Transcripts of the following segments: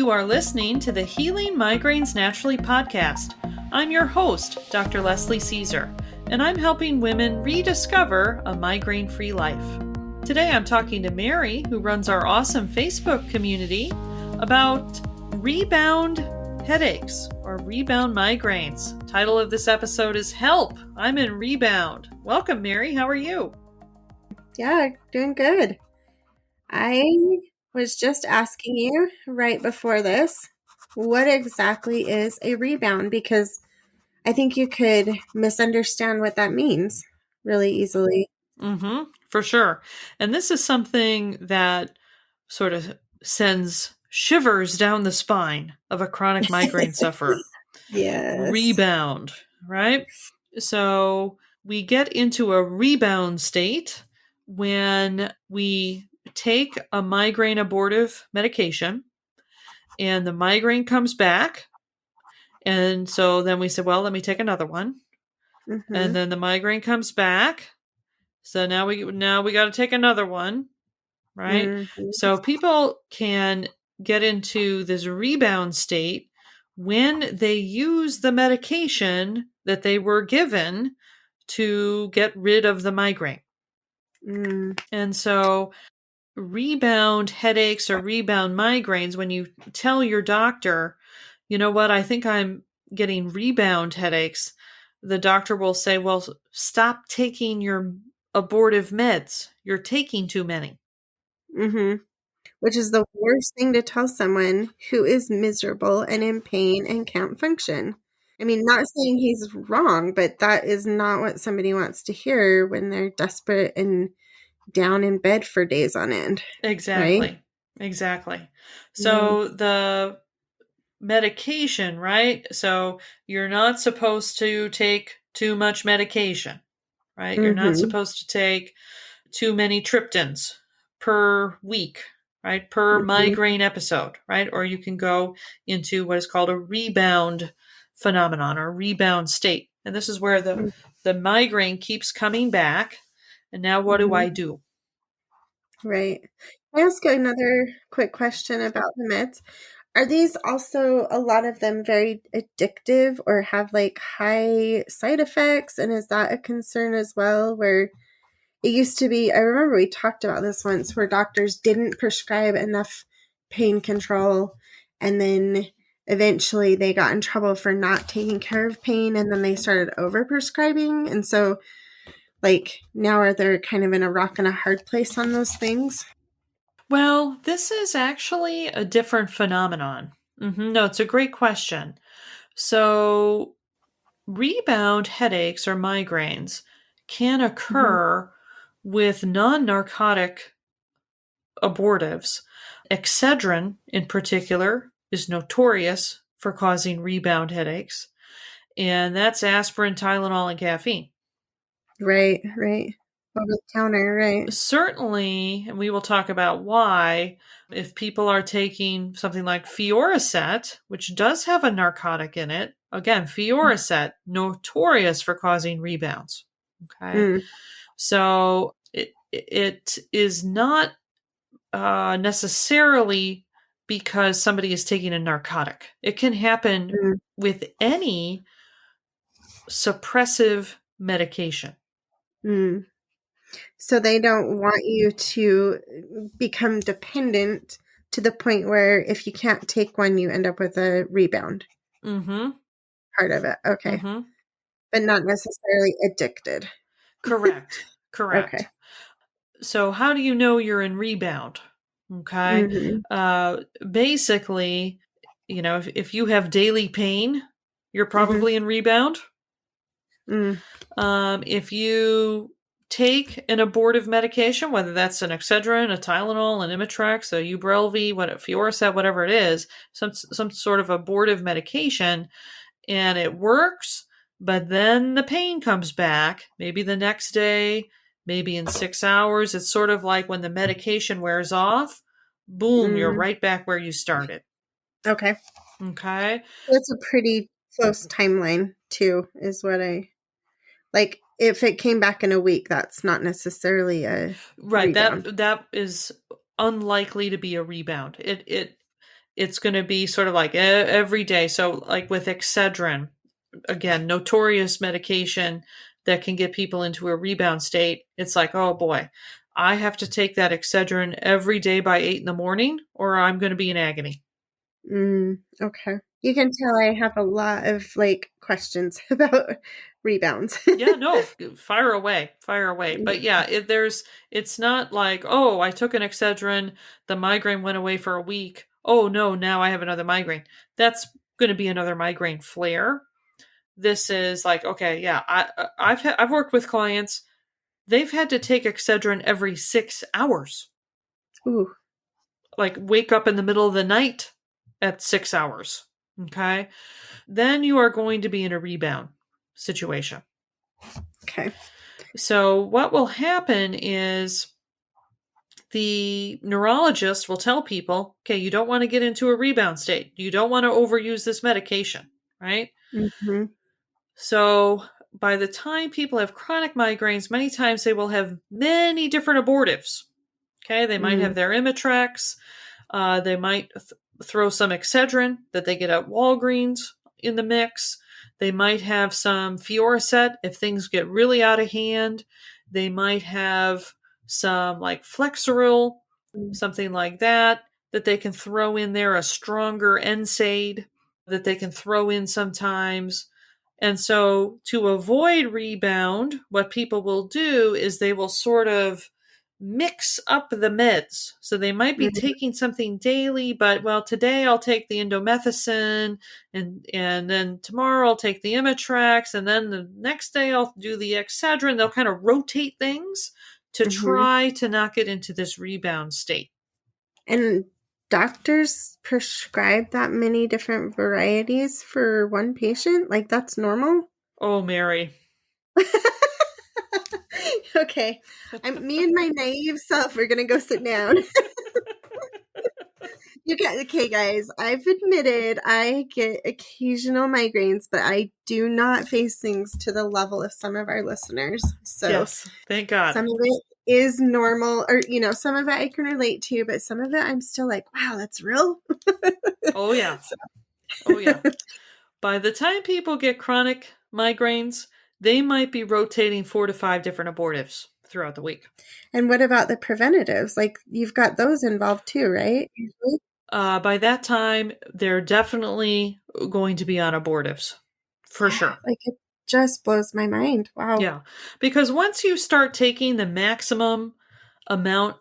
You are listening to the Healing Migraines Naturally podcast. I'm your host, Dr. Leslie Caesar, and I'm helping women rediscover a migraine-free life. Today I'm talking to Mary, who runs our awesome Facebook community, about rebound headaches or rebound migraines. Title of this episode is Help! I'm in Rebound. Welcome, Mary. How are you? Yeah, doing good. I was just asking you right before this, what exactly is a rebound? Because I think you could misunderstand what that means really easily. For sure. And this is something that sort of sends shivers down the spine of a chronic migraine sufferer. Yes. Rebound, right? So we get into a rebound state when we take a migraine abortive medication and the migraine comes back. And so then we said, well, let me take another one. Mm-hmm. And then the migraine comes back. So now we got to take another one, right? Mm-hmm. So people can get into this rebound state when they use the medication that they were given to get rid of the migraine. And so rebound headaches or rebound migraines, when you tell your doctor, you know what, I think I'm getting rebound headaches, the doctor will say, well, stop taking your abortive meds. You're taking too many. Mm-hmm. Which is the worst thing to tell someone who is miserable and in pain and can't function. I mean, not saying he's wrong, but that is not what somebody wants to hear when they're desperate and down in bed for days on end. Exactly. Right? Exactly. So the medication, right? So you're not supposed to take too much medication, right? You're not supposed to take too many triptans per week, right? Per migraine episode, right? Or you can go into what is called a rebound phenomenon or rebound state. And this is where the migraine keeps coming back. And now what do I do? Right. Can I ask another quick question about the meds? Are these also, a lot of them, very addictive or have like high side effects? And is that a concern as well? Where it used to be, I remember we talked about this once, where doctors didn't prescribe enough pain control, and then eventually they got in trouble for not taking care of pain, and then they started overprescribing. And so, like, now are they kind of in a rock and a hard place on those things? Well, this is actually a different phenomenon. No, it's a great question. So, rebound headaches or migraines can occur with non-narcotic abortives. Excedrin, in particular, is notorious for causing rebound headaches, and that's aspirin, Tylenol, and caffeine. Right. Over the counter, right. Certainly, and we will talk about why, if people are taking something like Fioricet, which does have a narcotic in it, again, Fioricet, notorious for causing rebounds. Okay. So it is not necessarily because somebody is taking a narcotic. It can happen with any suppressive medication. So they don't want you to become dependent to the point where if you can't take one, you end up with a rebound. Part of it. Okay. But not necessarily addicted. Correct. Okay. So how do you know you're in rebound? Okay. Basically, if you have daily pain, you're probably in rebound. If you take an abortive medication, whether that's an Excedrin, a Tylenol, an Imitrex, a Ubrelvy, Fioricet, whatever it is, some sort of abortive medication, and it works, but then the pain comes back, maybe the next day, maybe in 6 hours. It's sort of like when the medication wears off, boom, you're right back where you started. Okay. That's a pretty close timeline too, is what I like. If it came back in a week, that's not necessarily a right. Rebound. That is unlikely to be a rebound. It's going to be sort of like every day. So like with Excedrin, again, notorious medication that can get people into a rebound state. It's like, oh boy, I have to take that Excedrin every day by 8 in the morning or I'm going to be in agony. Okay. You can tell I have a lot of like questions about rebounds. Yeah, no, fire away, fire away. But yeah, it's not like, oh, I took an Excedrin, the migraine went away for a week. Oh no, now I have another migraine. That's going to be another migraine flare. This is like, okay, yeah, I've worked with clients. They've had to take Excedrin every 6 hours. Ooh. Like wake up in the middle of the night at 6 hours. Okay, then you are going to be in a rebound situation. Okay. So what will happen is the neurologist will tell people, okay, you don't want to get into a rebound state. You don't want to overuse this medication, right? Mm-hmm. So by the time people have chronic migraines, many times they will have many different abortives. Okay, they might have their Imitrex. They might throw some Excedrin that they get at Walgreens in the mix. They might have some Fioricet if things get really out of hand. They might have some like Flexeril, something like that they can throw in there, a stronger NSAID that they can throw in sometimes. And so to avoid rebound, what people will do is they will sort of mix up the meds. So they might be taking something daily, but well, today I'll take the indomethacin and then tomorrow I'll take the Imitrex and then the next day I'll do the Excedrin. They'll kind of rotate things to try to not get into this rebound state. And doctors prescribe that many different varieties for one patient? Like that's normal? Oh, Mary. Okay. Me and my naive self are going to go sit down. Okay, guys, I've admitted I get occasional migraines, but I do not face things to the level of some of our listeners. So yes, thank God. Some of it is normal, or some of it I can relate to, but some of it I'm still like, wow, that's real. Oh yeah. Oh yeah. By the time people get chronic migraines, they might be rotating 4 to 5 different abortives throughout the week. And what about the preventatives? Like you've got those involved too, right? By that time, they're definitely going to be on abortives, for sure. Like it just blows my mind. Wow. Yeah, because once you start taking the maximum amount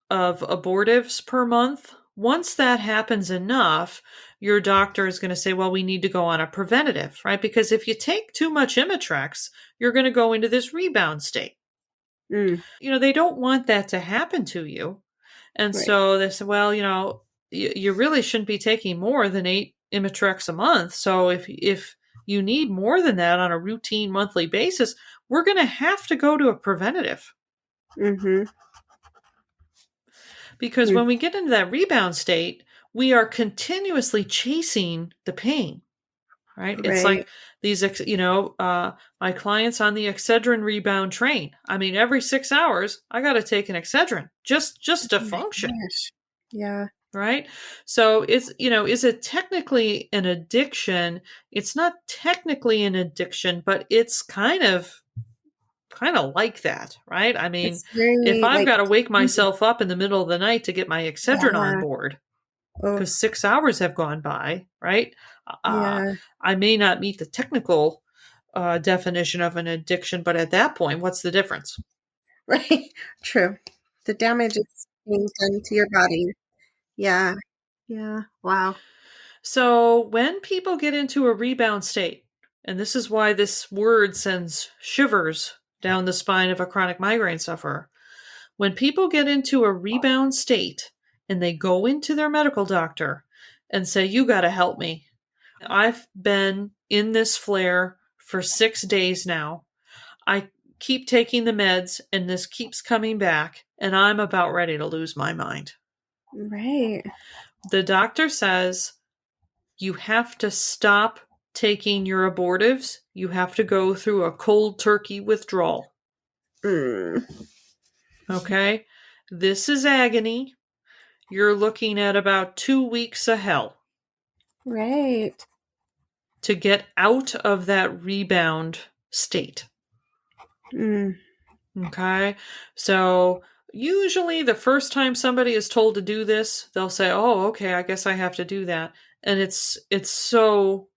of abortives per month, once that happens enough, your doctor is going to say, well, we need to go on a preventative, right? Because if you take too much Imitrex, you're going to go into this rebound state. They don't want that to happen to you. And so they said, well, you really shouldn't be taking more than 8 Imitrex a month. So if you need more than that on a routine monthly basis, we're going to have to go to a preventative. Because when we get into that rebound state, we are continuously chasing the pain, right? It's like these, my clients on the Excedrin rebound train. I mean, every 6 hours, I got to take an Excedrin just to function. Yeah. Right? So is it technically an addiction? It's not technically an addiction, but it's kind of like that, right? I mean, if I've got to wake myself up in the middle of the night to get my Excedrin on board because 6 hours have gone by, right? I may not meet the technical definition of an addiction, but at that point, what's the difference? Right. True. The damage is being done to your body. Yeah. Yeah. Wow. So when people get into a rebound state, and this is why this word sends shivers down the spine of a chronic migraine sufferer. When people get into a rebound state and they go into their medical doctor and say, you got to help me. I've been in this flare for 6 days now. I keep taking the meds and this keeps coming back and I'm about ready to lose my mind. Right. The doctor says, you have to stop taking your abortives. You have to go through a cold turkey withdrawal. Okay? This is agony. you're looking at about 2 weeks of hell. Right. To get out of that rebound state. Mm. Okay. So usually the first time somebody is told to do this, they'll say, "Oh, okay, I guess I have to do that." And it's so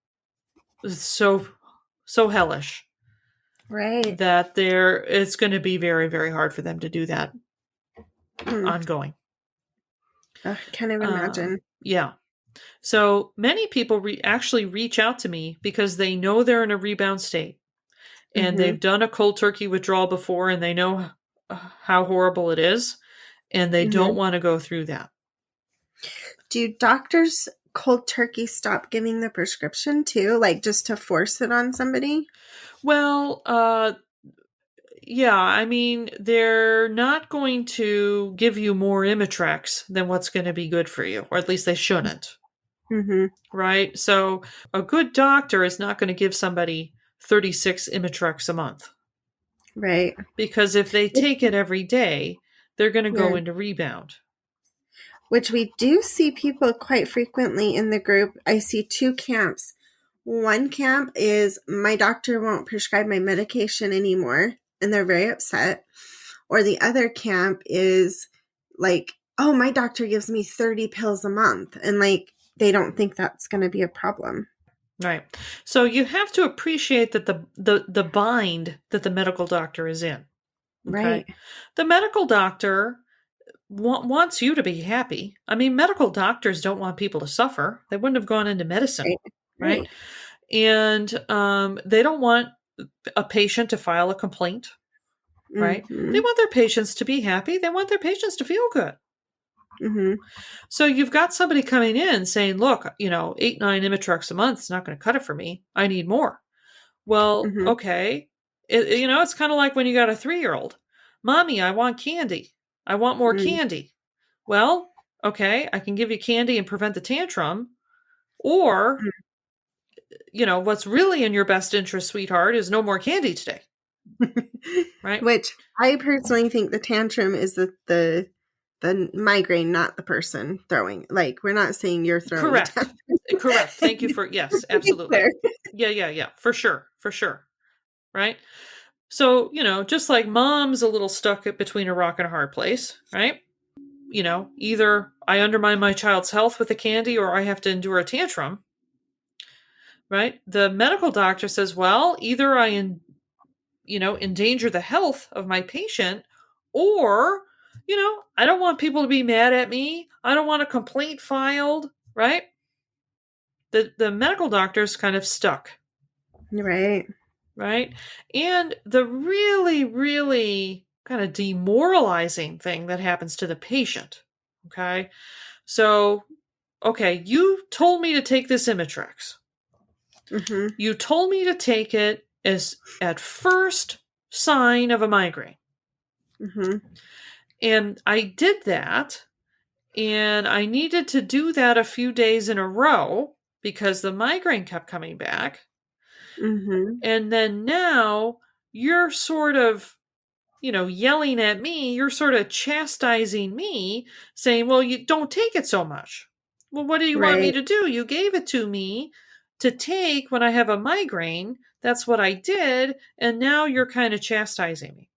hellish Right. that it's going to be very, very hard for them to do that ongoing. I can't even imagine. Yeah. So many people actually reach out to me because they know they're in a rebound state and they've done a cold turkey withdrawal before and they know how horrible it is and they don't want to go through that. Do doctors cold turkey stop giving the prescription too, like just to force it on somebody? Well, yeah, I mean, they're not going to give you more Imitrex than what's going to be good for you, or at least they shouldn't. Right? So a good doctor is not going to give somebody 36 Imitrex a month. Right. Because if they take it every day, they're going to go into rebound. Which we do see people quite frequently in the group. I see two camps. One camp is my doctor won't prescribe my medication anymore, and they're very upset. Or the other camp is like, oh, my doctor gives me 30 pills a month, and like they don't think that's going to be a problem. Right. So you have to appreciate that the bind that the medical doctor is in. Okay? Right. The medical doctor wants you to be happy. I mean, medical doctors don't want people to suffer. They wouldn't have gone into medicine, right? And they don't want a patient to file a complaint, right? They want their patients to be happy. They want their patients to feel good. So you've got somebody coming in saying, look, 8, 9 Imitrex a month is not going to cut it for me. I need more. Well, okay. It's kind of like when you got a 3-year-old. Mommy, I want candy. I want more candy. Well, okay, I can give you candy and prevent the tantrum. Or, what's really in your best interest, sweetheart, is no more candy today. Right? Which I personally think the tantrum is the migraine, not the person throwing. Like, we're not saying you're throwing. Correct. Correct. Thank you for, yes, absolutely. Yeah. For sure. Right? So, just like mom's a little stuck between a rock and a hard place, right? Either I undermine my child's health with the candy or I have to endure a tantrum, right? The medical doctor says, well, either I endanger the health of my patient or, I don't want people to be mad at me. I don't want a complaint filed, right? The medical doctor's kind of stuck. Right. Right? And the really, really kind of demoralizing thing that happens to the patient. Okay. So, okay, you told me to take this Imitrex. You told me to take it as at first sign of a migraine. And I did that. And I needed to do that a few days in a row because the migraine kept coming back. And then now you're sort of, yelling at me. You're sort of chastising me, saying, well, you don't take it so much. Well, what do you want me to do? You gave it to me to take when I have a migraine. That's what I did. And now you're kind of chastising me.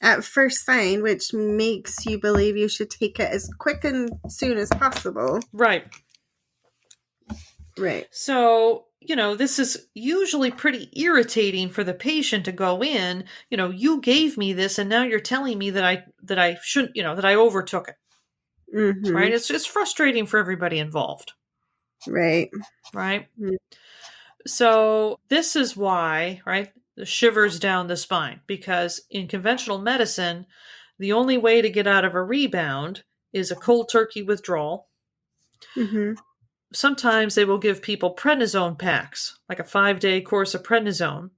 At first sign, which makes you believe you should take it as quick and soon as possible. Right. So, this is usually pretty irritating for the patient to go in, you gave me this and now you're telling me that I shouldn't, that I overtook it. Right? It's frustrating for everybody involved. Right? So this is why, right, the shivers down the spine, because in conventional medicine, the only way to get out of a rebound is a cold turkey withdrawal. Sometimes they will give people prednisone packs, like a 5-day course of prednisone,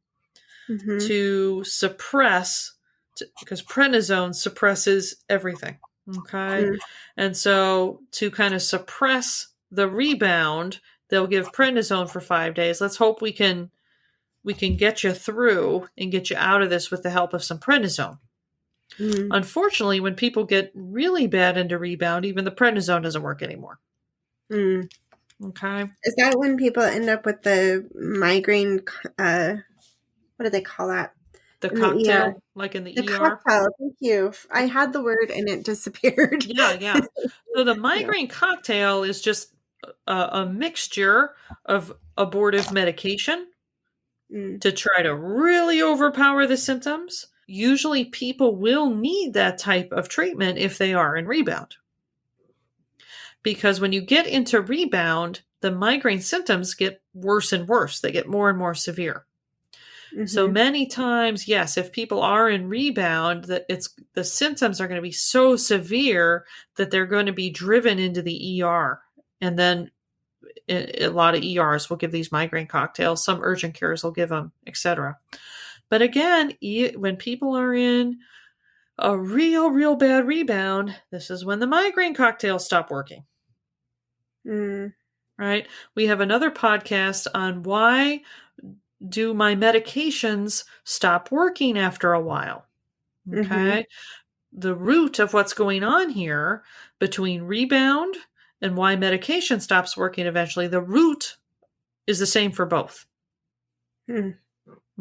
to suppress, because prednisone suppresses everything. Okay. And so to kind of suppress the rebound, they'll give prednisone for 5 days. Let's hope we can get you through and get you out of this with the help of some prednisone. Mm. Unfortunately, when people get really bad into rebound, even the prednisone doesn't work anymore. Mm. Okay. Is that when people end up with the migraine, what do they call that? The In the ER. cocktail, like in The the ER. cocktail, thank you. I had the word and it disappeared. Yeah. So the Yeah. migraine cocktail is just a mixture of abortive medication Mm. to try to really overpower the symptoms. Usually people will need that type of treatment if they are in rebound. Because when you get into rebound, the migraine symptoms get worse and worse. They get more and more severe. So Mm-hmm. many times, yes, if people are in rebound, the symptoms are going to be so severe that they're going to be driven into the ER. And then a lot of ERs will give these migraine cocktails. Some urgent cares will give them, etc. But again, when people are in a real bad rebound, this is when the migraine cocktails stop working. Mm. Right? We have another podcast on why do my medications stop working after a while. Mm-hmm. Okay. The root of what's going on here between rebound and why medication stops working eventually, the root is the same for both. Mm.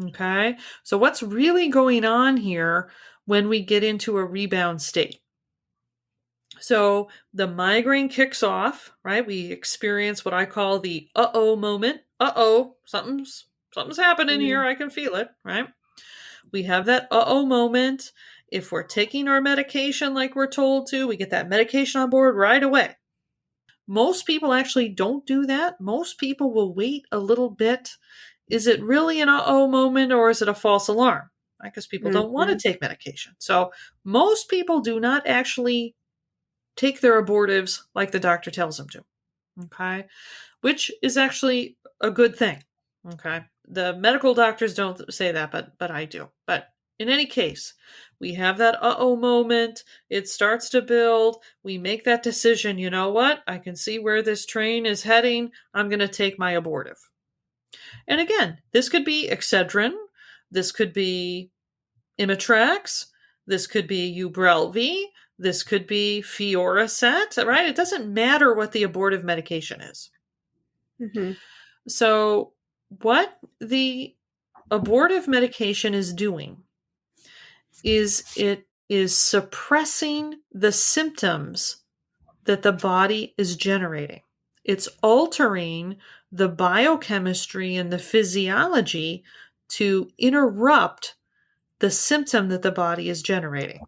Okay. So, what's really going on here when we get into a rebound state? So, the migraine kicks off, right? We experience what I call the uh-oh moment. Uh-oh, something's happening here. Mm. I can feel it, right? We have that uh-oh moment. If we're taking our medication like we're told to, we get that medication on board right away. Most people actually don't do that. Most people will wait a little bit. Is it really an uh-oh moment or is it a false alarm? Because people don't want to Mm-hmm. take medication. So most people do not actually take their abortives like the doctor tells them to. Okay. Which is actually a good thing. Okay. The medical doctors don't say that, but I do. But in any case, we have that uh-oh moment. It starts to build. We make that decision. You know what? I can see where this train is heading. I'm going to take my abortive. And again, this could be Excedrin. This could be Imitrex. This could be Ubrelvy. This could be Fioricet, right? It doesn't matter what the abortive medication is. Mm-hmm. So, what the abortive medication is doing is it is suppressing the symptoms that the body is generating. It's altering the biochemistry and the physiology to interrupt the symptom that the body is generating.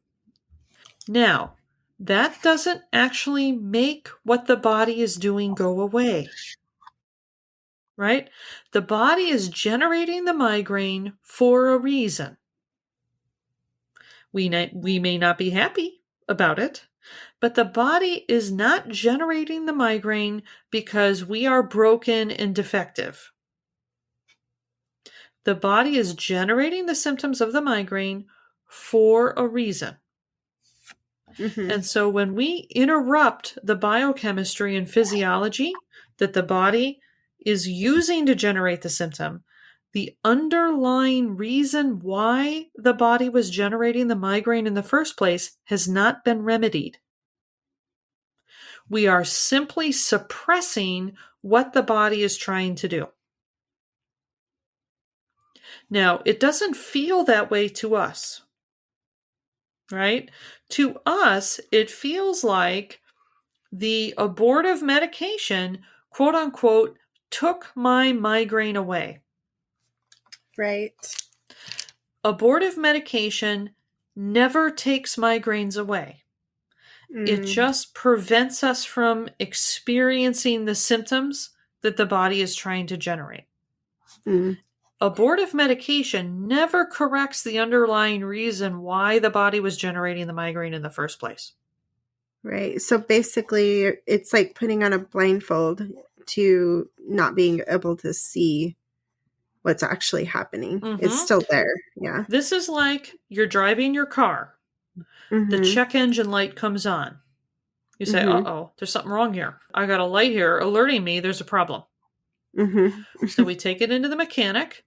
Now, that doesn't actually make what the body is doing go away, right? The body is generating the migraine for a reason. We may not be happy about it, but the body is not generating the migraine because we are broken and defective. The body is generating the symptoms of the migraine for a reason. Mm-hmm. And so when we interrupt the biochemistry and physiology that the body is using to generate the symptom, the underlying reason why the body was generating the migraine in the first place has not been remedied. We are simply suppressing what the body is trying to do. Now, it doesn't feel that way to us, right? To us, it feels like the abortive medication, quote unquote, took my migraine away. Right. Abortive medication never takes migraines away. It just prevents us from experiencing the symptoms that the body is trying to generate. Mm. Abortive medication never corrects the underlying reason why the body was generating the migraine in the first place. Right. So basically, it's like putting on a blindfold to not being able to see what's actually happening. Mm-hmm. It's still there. Yeah. This is like you're driving your car. Mm-hmm. The check engine light comes on. You say, Mm-hmm. uh-oh, there's something wrong here. I got a light here alerting me there's a problem. Mm-hmm. So we take it into the mechanic.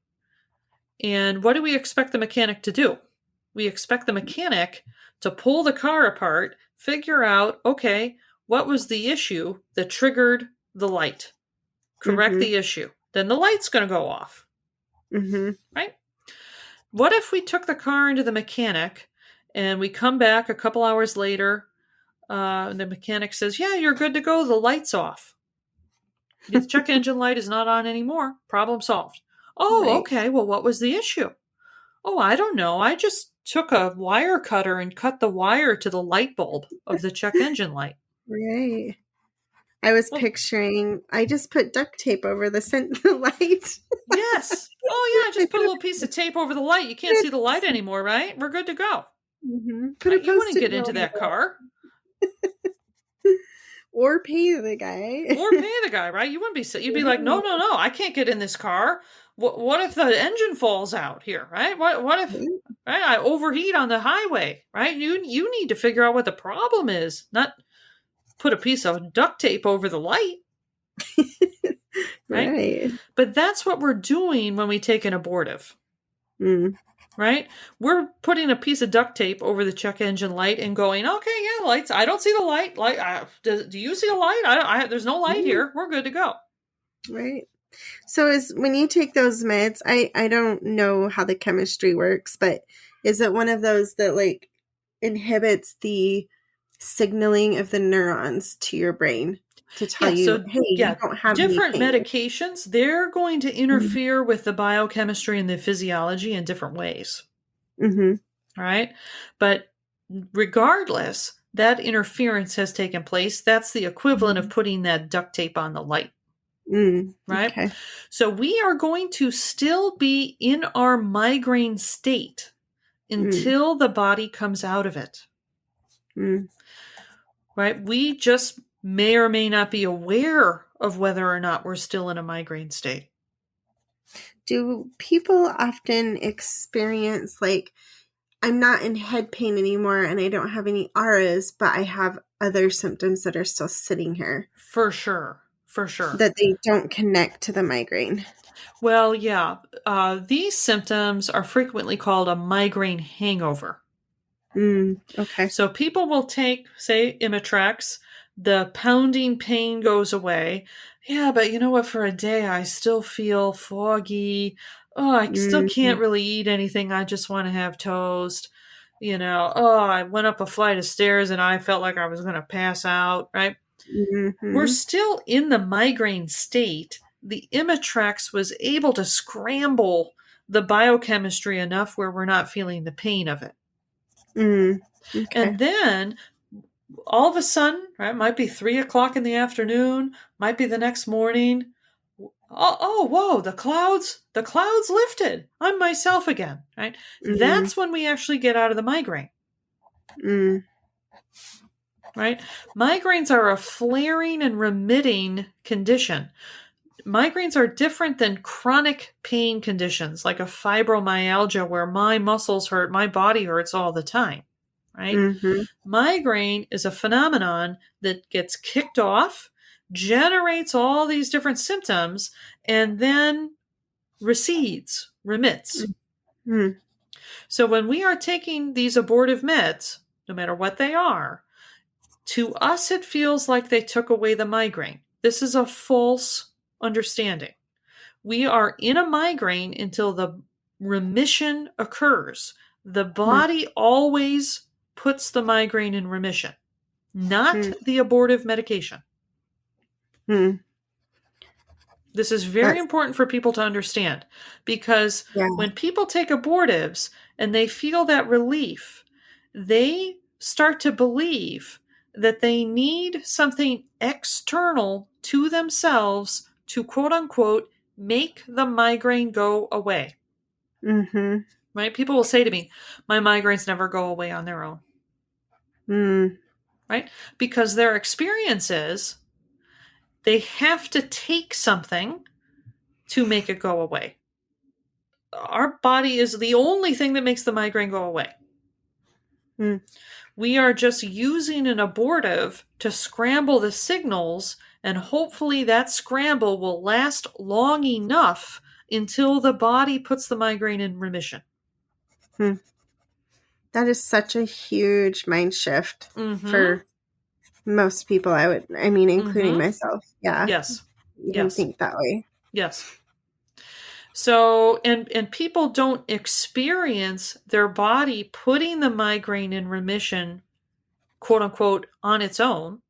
And what do we expect the mechanic to do? We expect the mechanic to pull the car apart, figure out, okay, what was the issue that triggered the light? Correct the issue. Then the light's going to go off. Right? What if we took the car into the mechanic and we come back a couple hours later and the mechanic says, yeah, you're good to go. The light's off. The check engine light is not on anymore. Problem solved. Oh, okay. Well, what was the issue? Oh, I don't know. I just took a wire cutter and cut the wire to the light bulb of the check engine light. Right. I was picturing, I just put duct tape over the light. Yes. Oh, yeah. Just put a little piece of tape over the light. You can't see the light anymore, right? We're good to go. Right? You wouldn't get into that car. Or pay the guy. Right? You wouldn't be. You'd be like, no, I can't get in this car. What if the engine falls out here, right? What if right, I overheat on the highway, right? You need to figure out what the problem is, not put a piece of duct tape over the light. Right? But that's what we're doing when we take an abortive. Right? We're putting a piece of duct tape over the check engine light and going, okay, yeah, lights. I don't see the light. Do you see a light? There's no light here. We're good to go. Right. So when you take those meds, I don't know how the chemistry works, but is it one of those that like inhibits the signaling of the neurons to your brain to tell you, hey, you don't have different medications, they're going to interfere with the biochemistry and the physiology in different ways. Right? But regardless, that interference has taken place. That's the equivalent of putting that duct tape on the light. Right? Okay. So we are going to still be in our migraine state until the body comes out of it. Right? We just may or may not be aware of whether or not we're still in a migraine state. Do people often experience like, I'm not in head pain anymore and I don't have any auras, but I have other symptoms that are still sitting here? For sure. That they don't connect to the migraine. Well, yeah. These symptoms are frequently called a migraine hangover. Okay. So people will take, say, Imitrex. The pounding pain goes away. Yeah, but you know what? For a day, I still feel foggy. Oh, I still can't really eat anything. I just want to have toast. I went up a flight of stairs and I felt like I was going to pass out, right? We're still in the migraine state. The Imitrex was able to scramble the biochemistry enough where we're not feeling the pain of it. Okay. And then all of a sudden, right, might be 3:00 in the afternoon, might be the next morning. Oh, whoa, the clouds lifted. I'm myself again, right? That's when we actually get out of the migraine. Right? Migraines are a flaring and remitting condition. Migraines are different than chronic pain conditions like a fibromyalgia where my muscles hurt, my body hurts all the time, right? Migraine is a phenomenon that gets kicked off, generates all these different symptoms, and then remits. So when we are taking these abortive meds, no matter what they are, to us, it feels like they took away the migraine. This is a false understanding. We are in a migraine until the remission occurs. The body always puts the migraine in remission, not the abortive medication. This is very important for people to understand because when people take abortives and they feel that relief, they start to believe that they need something external to themselves to, quote unquote, make the migraine go away. Right? People will say to me, my migraines never go away on their own. Right? Because their experience is they have to take something to make it go away. Our body is the only thing that makes the migraine go away. We are just using an abortive to scramble the signals, and hopefully that scramble will last long enough until the body puts the migraine in remission. That is such a huge mind shift Mm-hmm. for most people, including Mm-hmm. myself. Yeah. Yes. Even Yes. think that way. Yes. So, and people don't experience their body putting the migraine in remission, quote unquote, on its own,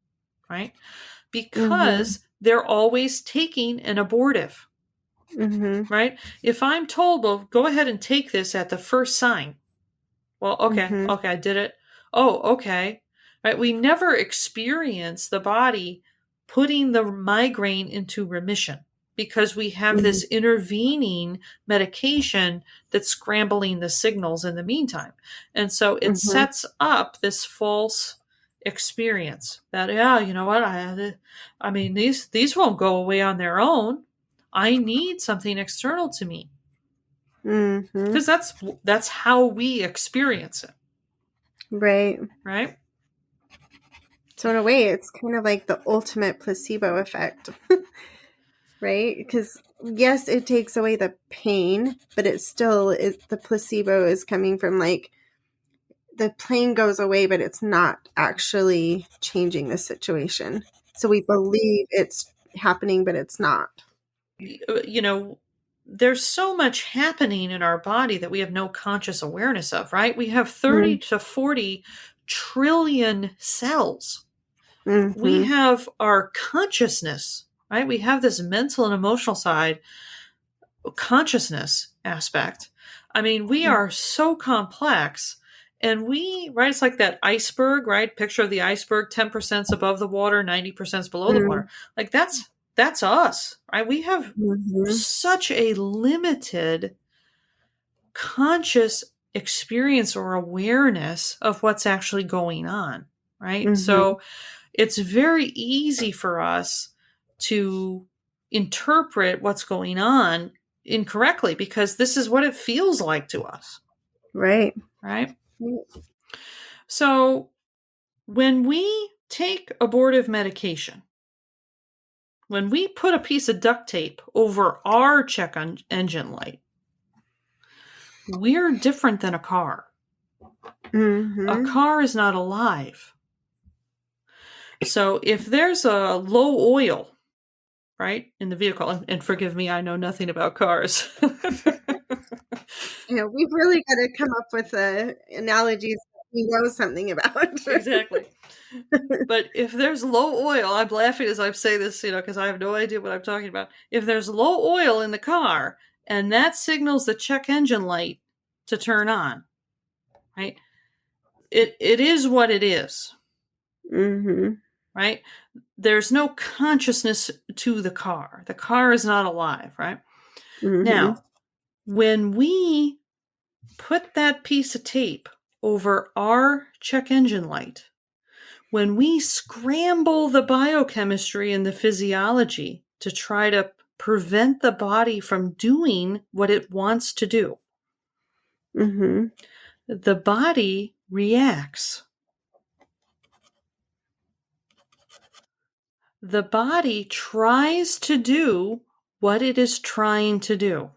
right? Mhm. Because they're always taking an abortive, Mhm. right? If I'm told, well, go ahead and take this at the first sign. Well, okay, Mhm. okay, I did it. Oh, okay. Right? We never experience the body putting the migraine into remission because we have Mhm. this intervening medication that's scrambling the signals in the meantime. And so it Mhm. sets up this false experience that, yeah, you know what? I mean, these won't go away on their own. I need something external to me Mhm. because that's how we experience it, Right. right? So in a way, it's kind of like the ultimate placebo effect, right? Because yes, it takes away the pain, but the placebo is coming from like the pain goes away, but it's not actually changing the situation. So we believe it's happening, but it's not. You know, there's so much happening in our body that we have no conscious awareness of, right? We have 30 to 40 trillion cells. We Mm-hmm. have our consciousness, right? We have this mental and emotional side, consciousness aspect. I mean, we are so complex. And right, it's like that iceberg, right? Picture of the iceberg, 10% above the water, 90% below the water. Like that's us, right? We have Mm-hmm. such a limited conscious experience or awareness of what's actually going on, right? Mm-hmm. So it's very easy for us to interpret what's going on incorrectly because this is what it feels like to us, Right. right? So when we take abortive medication, when we put a piece of duct tape over our engine light, we're different than a car. A Mm-hmm. car is not alive. So if there's a low oil, right, in the vehicle, and forgive me, I know nothing about cars. Yeah, we've really got to come up with analogies that we know something about. Exactly. But if there's low oil, I'm laughing as I say this, because I have no idea what I'm talking about. If there's low oil in the car and that signals the check engine light to turn on, right? It is what it is, Mm-hmm. right? There's no consciousness to the car. The car is not alive, right? Mm-hmm. Now, when we put that piece of tape over our check engine light, when we scramble the biochemistry and the physiology to try to prevent the body from doing what it wants to do, Mm-hmm. the body reacts. The body tries to do what it is trying to do.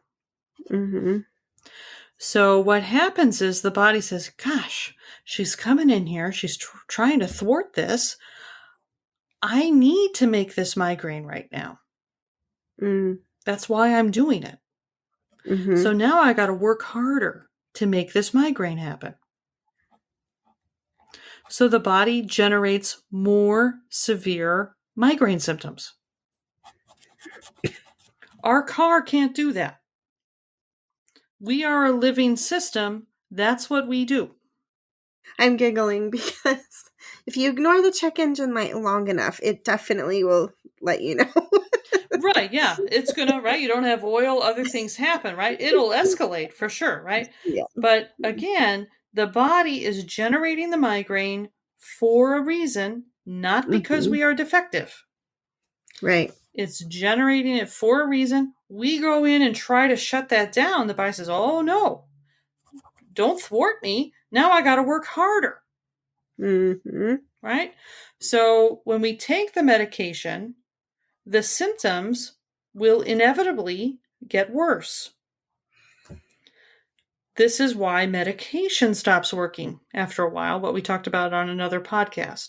Mm-hmm. So what happens is the body says, gosh, she's coming in here. She's trying to thwart this. I need to make this migraine right now. Mm-hmm. That's why I'm doing it. So now I got to work harder to make this migraine happen. So the body generates more severe migraine symptoms. Our car can't do that. We are a living system. That's what we do. I'm giggling because if you ignore the check engine light long enough, it definitely will let you know. Right, yeah. It's gonna, right? You don't have oil, other things happen, right? It'll escalate for sure, right? Yeah. But again, the body is generating the migraine for a reason, not because Mm-hmm. we are defective. Right. It's generating it for a reason. We go in and try to shut that down. The body says, oh no, don't thwart me. Now I got to work harder. Mm-hmm. Right? So when we take the medication, the symptoms will inevitably get worse. This is why medication stops working after a while, what we talked about on another podcast.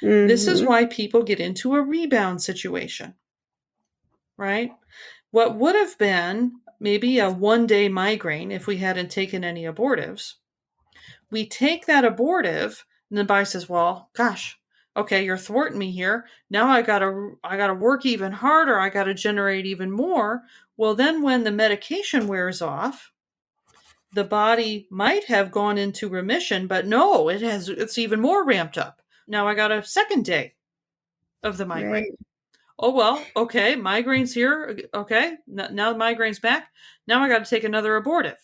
This is why people get into a rebound situation, right? What would have been maybe a 1-day migraine if we hadn't taken any abortives, we take that abortive and the body says, well, gosh, okay, you're thwarting me here. Now I gotta work even harder. I gotta generate even more. Well, then when the medication wears off, the body might have gone into remission, but no, it's even more ramped up. Now I got a second day of the migraine. Right. Oh, well, okay, migraine's here. Okay, now the migraine's back. Now I got to take another abortive.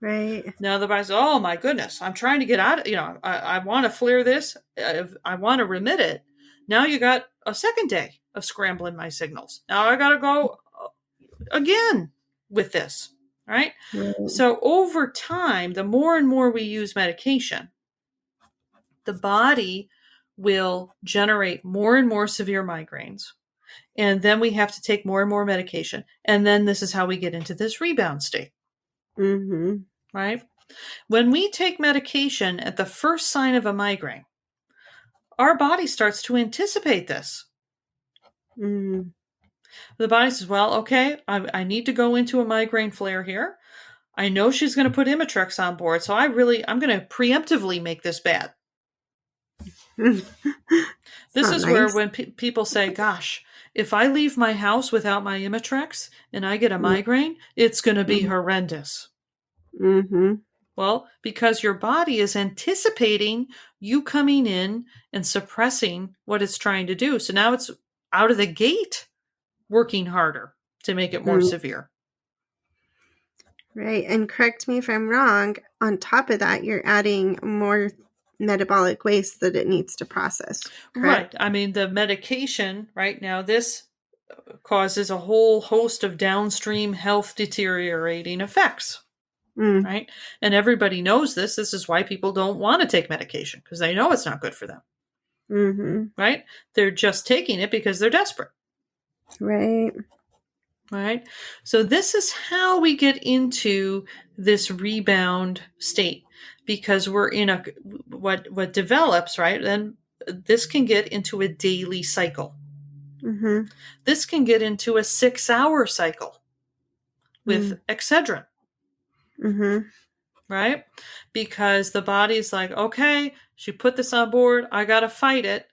Right. Now the body says, oh my goodness, I'm trying to get out of, I want to flare this. I want to remit it. Now you got a second day of scrambling my signals. Now I got to go again with this, right? So over time, the more and more we use medication, the body will generate more and more severe migraines. And then we have to take more and more medication. And then this is how we get into this rebound state. Right? When we take medication at the first sign of a migraine, our body starts to anticipate this. The body says, well, okay, I need to go into a migraine flare here. I know she's going to put Imitrex on board, so I'm going to preemptively make this bad. This is where when people say, gosh, if I leave my house without my Imitrex and I get a migraine, it's going to be horrendous. Well, because your body is anticipating you coming in and suppressing what it's trying to do. So now it's out of the gate working harder to make it more severe. Right. And correct me if I'm wrong, on top of that, you're adding more metabolic waste that it needs to process. Correct? Right. I mean, the medication right now, this causes a whole host of downstream health deteriorating effects. Right. And everybody knows this. This is why people don't want to take medication, because they know it's not good for them. Right. They're just taking it because they're desperate. Right. Right. So this is how we get into this rebound state, because we're in what develops, right? Then this can get into a daily cycle. This can get into a 6-hour cycle with Excedrin. Right? Because the body's like, okay, she put this on board. I got to fight it.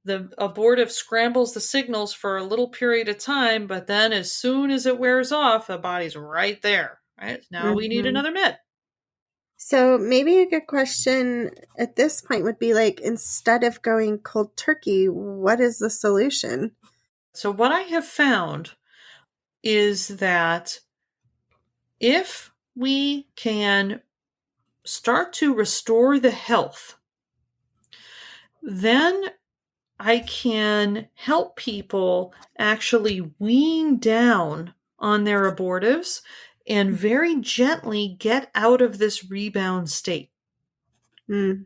The abortive scrambles the signals for a little period of time, but then as soon as it wears off, the body's right there. Right? Now we need another med. So maybe a good question at this point would be like, instead of going cold turkey, what is the solution? So what I have found is that if we can start to restore the health, then I can help people actually wean down on their abortives and very gently get out of this rebound state. And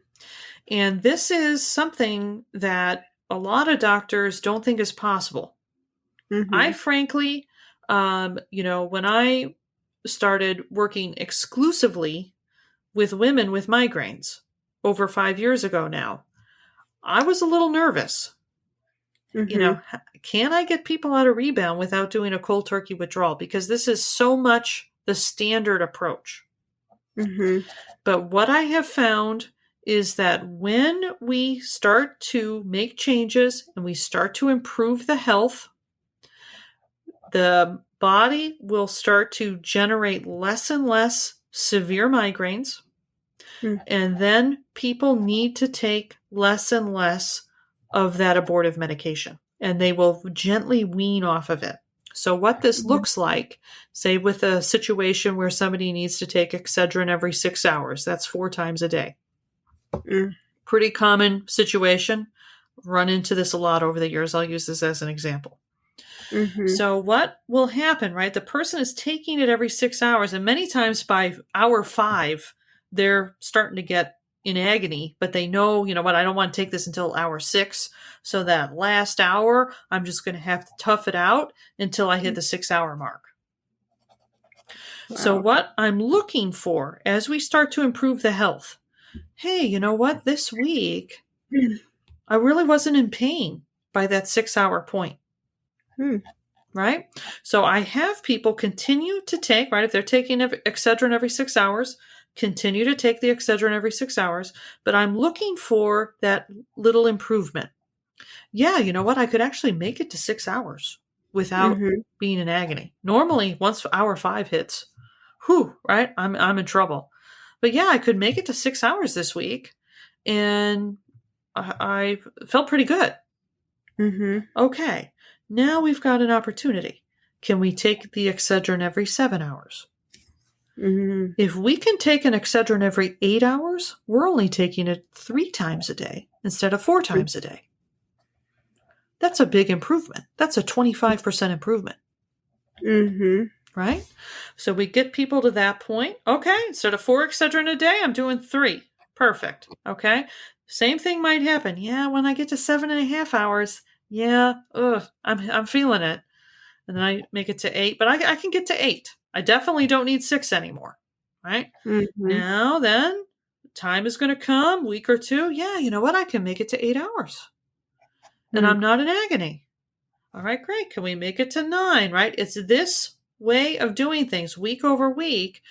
this is something that a lot of doctors don't think is possible. I frankly, when I started working exclusively with women with migraines over 5 years ago now, I was a little nervous. Can I get people out of rebound without doing a cold turkey withdrawal? Because this is so much the standard approach. But what I have found is that when we start to make changes and we start to improve the health, the body will start to generate less and less severe migraines. And then people need to take less and less of that abortive medication, and they will gently wean off of it. So what this looks like, say with a situation where somebody needs to take Excedrin every 6 hours, that's 4 times a day. Pretty common situation. Run into this a lot over the years. I'll use this as an example. So what will happen, right? The person is taking it every 6 hours, and many times by hour 5, they're starting to get in agony, but they know, you know what, I don't want to take this until hour 6. So that last hour, I'm just going to have to tough it out until I hit the 6-hour mark. So Wow. what I'm looking for as we start to improve the health, hey, you know what? This week, I really wasn't in pain by that 6-hour point. Right? So I have people continue to take, right? If they're taking Excedrin every 6 hours, continue to take the Excedrin every 6 hours, but I'm looking for that little improvement. Yeah, you know what? I could actually make it to 6 hours without Mm-hmm. being in agony. Normally, once hour 5 hits, right? I'm in trouble. But yeah, I could make it to 6 hours this week, and I felt pretty good. Mm-hmm. Okay, now we've got an opportunity. Can we take the Excedrin every 7 hours? Mm-hmm. If we can take an Excedrin every 8 hours, we're only taking it 3 times a day instead of 4 times a day. That's a big improvement. That's a 25% improvement. Mm-hmm. Right? So we get people to that point. Okay, instead of 4 Excedrin a day, I'm doing 3. Perfect. Okay. Same thing might happen. Yeah, when I get to 7.5 hours, yeah, I'm feeling it. And then I make it to 8, but I can get to 8. I definitely don't need 6 anymore. Right? Mm-hmm. Now then, time is going to come, week or two. Yeah, you know what? I can make it to 8 hours. And I'm not in agony. All right, great. Can we make it to 9, right? It's this way of doing things week over week.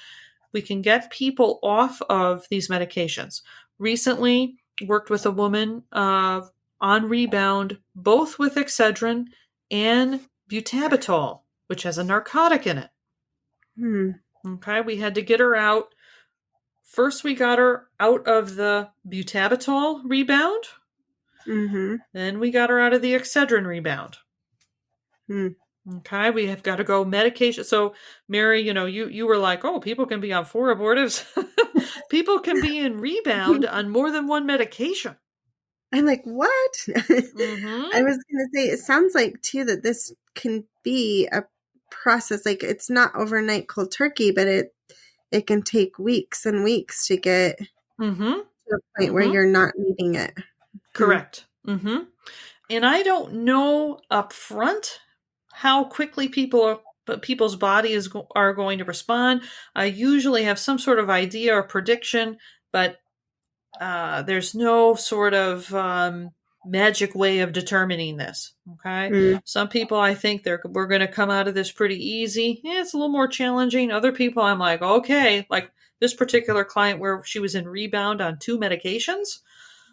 We can get people off of these medications. Recently, worked with a woman on Rebound, both with Excedrin and butabitol, which has a narcotic in it. Okay, we had to get her out. First, we got her out of the butabitol Rebound. Then we got her out of the Excedrin Rebound. Okay, we have got to go medication. So, Mary, you were like, oh, people can be on 4 abortives. People can be in Rebound on more than one medication. I'm like, what? Mm-hmm. I was going to say, it sounds like, too, that this can be a process. Like, it's not overnight cold turkey, but it can take weeks and weeks to get to a point where you're not needing it. Correct. And I don't know up front how quickly people's bodies are going to respond. I usually have some sort of idea or prediction, but there's no sort of magic way of determining this. Okay, some people I think we're going to come out of this pretty easy. Yeah, it's a little more challenging. Other people I'm like, okay, like this particular client where she was in Rebound on 2 medications.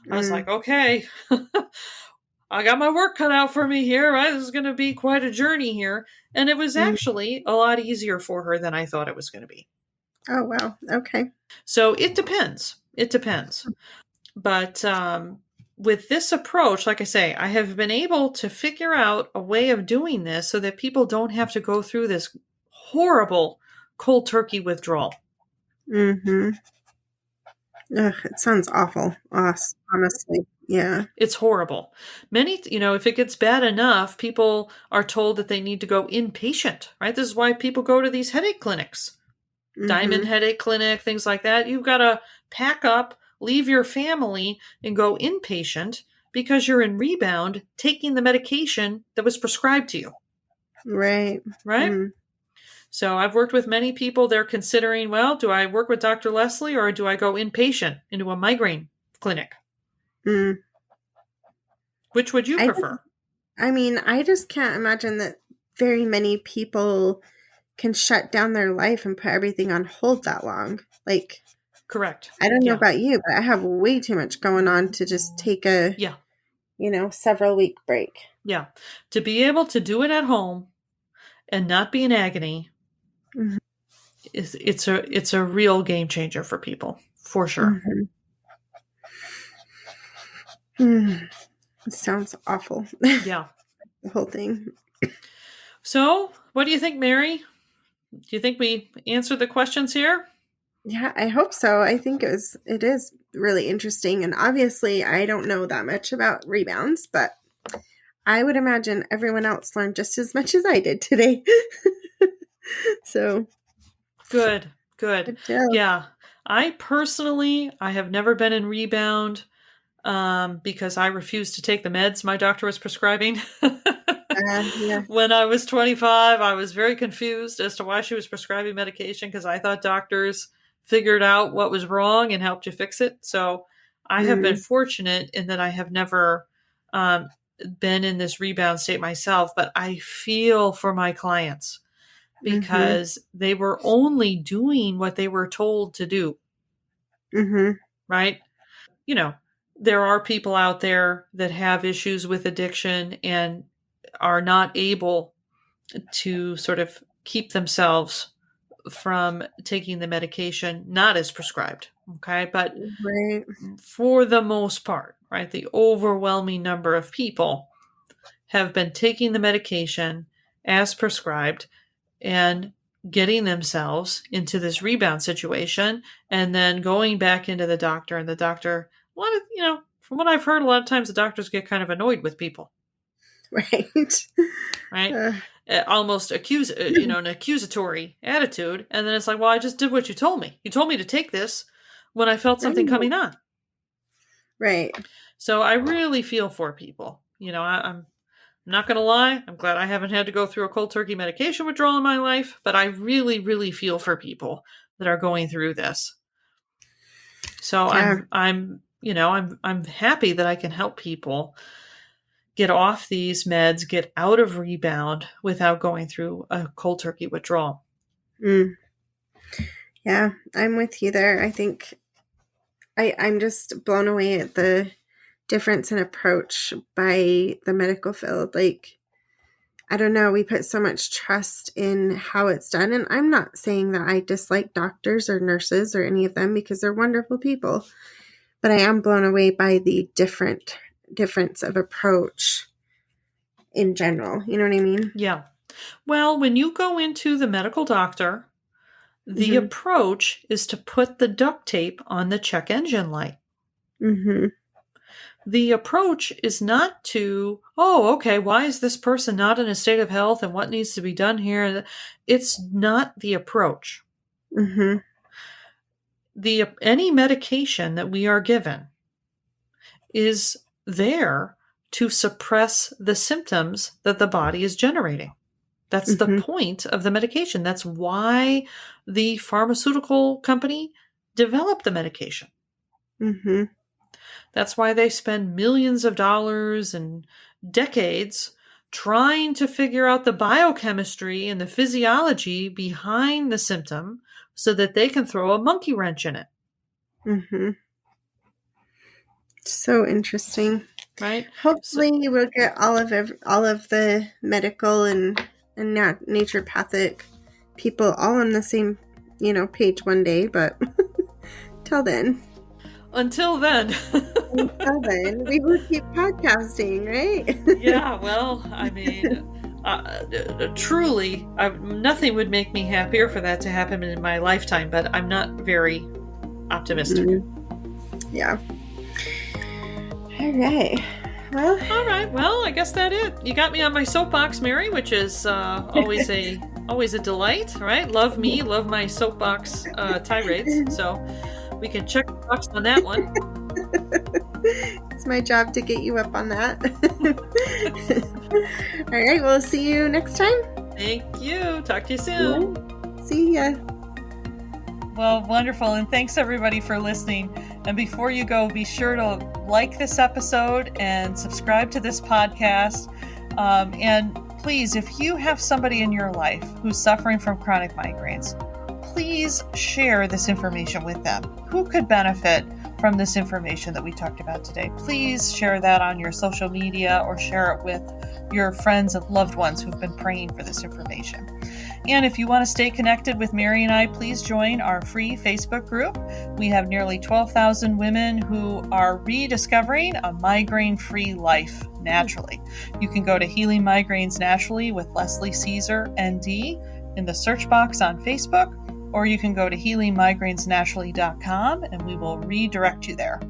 I was like, okay, I got my work cut out for me here, right? This is going to be quite a journey here. And it was actually a lot easier for her than I thought it was going to be. Oh, wow. Okay. So it depends. It depends. But with this approach, like I say, I have been able to figure out a way of doing this so that people don't have to go through this horrible cold turkey withdrawal. Ugh, it sounds awful, honestly. Yeah. It's horrible. Many, if it gets bad enough, people are told that they need to go inpatient, right? This is why people go to these headache clinics, Diamond Headache Clinic, things like that. You've got to pack up, leave your family, and go inpatient because you're in Rebound taking the medication that was prescribed to you. Right. Right? So I've worked with many people. They're considering, well, do I work with Dr. Leslie or do I go inpatient into a migraine clinic? Which would you prefer? I just can't imagine that very many people can shut down their life and put everything on hold that long. Like, correct. I don't know about you, but I have way too much going on to just take a several week break. Yeah. To be able to do it at home and not be in agony, it's a real game changer for people, for sure. It sounds awful. Yeah. The whole thing. So, what do you think, Mary? Do you think we answered the questions here? Yeah, I hope so. I think it is really interesting. And obviously, I don't know that much about rebounds, but I would imagine everyone else learned just as much as I did today. So. Good. Yeah. I have never been in Rebound because I refused to take the meds my doctor was prescribing. Yeah. When I was 25, I was very confused as to why she was prescribing medication because I thought doctors figured out what was wrong and helped you fix it. So I have been fortunate in that I have never been in this rebound state myself, but I feel for my clients because they were only doing what they were told to do. Right? You know, there are people out there that have issues with addiction and are not able to sort of keep themselves from taking the medication not as prescribed. Okay. But for the most part, right, the overwhelming number of people have been taking the medication as prescribed and getting themselves into this rebound situation and then going back into the doctor, and the doctor, from what I've heard, a lot of times the doctors get kind of annoyed with people. Right. Almost an accusatory attitude. And then it's like, well, I just did what you told me. You told me to take this when I felt something coming on. Right. So I really feel for people. I'm not going to lie. I'm glad I haven't had to go through a cold turkey medication withdrawal in my life, but I really, really feel for people that are going through this. So I'm happy that I can help people get off these meds, get out of rebound without going through a cold turkey withdrawal. Yeah, I'm with you there. I think I'm just blown away at the difference in approach by the medical field. Like, I don't know, we put so much trust in how it's done. And I'm not saying that I dislike doctors or nurses or any of them because they're wonderful people. But I am blown away by the difference of approach in general. You know what I mean? Yeah. Well, when you go into the medical doctor, the approach is to put the duct tape on the check engine light. The approach is not to, why is this person not in a state of health and what needs to be done here? It's not the approach. Any medication that we are given is there to suppress the symptoms that the body is generating. That's the point of the medication. That's why the pharmaceutical company developed the medication. That's why they spend millions of dollars and decades trying to figure out the biochemistry and the physiology behind the symptom so that they can throw a monkey wrench in it. So interesting. Right? Hopefully we'll get all of the medical and naturopathic people all on the same, page one day, but till then. Until then, we will keep podcasting, right? Yeah, well, I mean, truly, nothing would make me happier for that to happen in my lifetime, but I'm not very optimistic. Yeah. All right. Well, I guess that's it. You got me on my soapbox, Mary, which is always a delight, right? Love me, love my soapbox tirades. So we can check the box on that one. It's my job to get you up on that. All right, we'll see you next time. Thank you. Talk to you soon. See ya. Well, wonderful. And thanks everybody for listening. And before you go, be sure to like this episode and subscribe to this podcast. And please, if you have somebody in your life who's suffering from chronic migraines, please share this information with them. Who could benefit from this information that we talked about today? Please share that on your social media or share it with your friends and loved ones who've been praying for this information. And if you want to stay connected with Mary and I, please join our free Facebook group. We have nearly 12,000 women who are rediscovering a migraine-free life naturally. You can go to Healing Migraines Naturally with Leslie Caesar, ND, in the search box on Facebook, or you can go to healingmigrainesnaturally.com and we will redirect you there.